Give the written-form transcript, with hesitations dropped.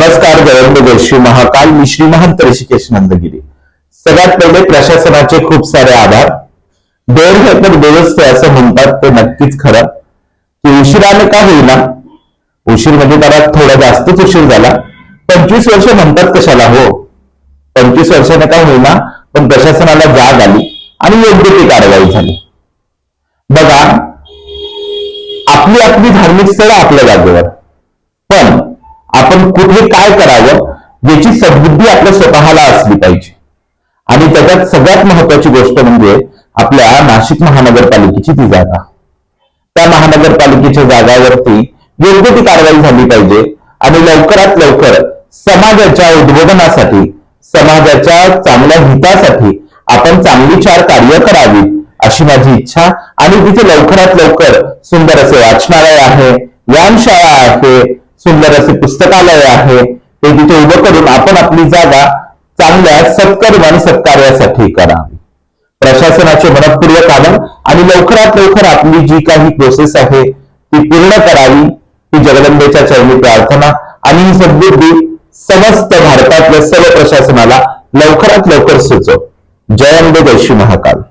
नमस्कार. जय श्री महाकाल. मी श्री महंत ऋषिकेश नंदगिरी. सगळ्यात पहिले प्रशासनाचे खूप सारे आभार. देव तर देवस्थ असं म्हणतात ते नक्कीच खरं की उशिराने का होईना, उशीर म्हणजे त्याला थोडा जास्तच उशीर झाला. 25 वर्ष म्हणतात कशाला हो, 25 वर्षाने का होईना पण प्रशासनाला जाग आली आणि योग्य ती कारवाई झाली. बघा, आपली आपली धार्मिक स्थळं आपल्या जागेवर, पण आपण कुठे काय करावं याची सद्बुद्धी आपल्या स्वतःला असली पाहिजे. आणि त्याच्यात सगळ्यात महत्वाची गोष्ट म्हणजे आपल्या नाशिक महानगरपालिकेची ती जागा. त्या महानगरपालिकेच्या जागावरती योग्य ती कारवाई झाली पाहिजे आणि लवकरात लवकर समाजाच्या उद्बोधनासाठी, समाजाच्या चांगल्या हितासाठी आपण चांगली 4 कार्य करावी अशी माझी इच्छा. आणि तिथे लवकरात लवकर सुंदर असे वाचनालय आहे, व्यायामशाळा आहे, सुंदर असे पुस्तकालय आहे, ते तिथे उभं करून आपण आपली जागा चांगल्या सत्कर्म आणि सत्कार्यासाठी करावी. प्रशासनाचे मनपूर्वक आभार आणि लवकरात लवकर आपली जी काही प्रोसेस आहे ती पूर्ण करावी ही जगदंबेच्या चरणी प्रार्थना. आणि ही सद्बुद्धी समस्त भारतातल्या सर्व प्रशासनाला लवकरात लवकर सुचो. जय अंबे, जय श्री महाकाल.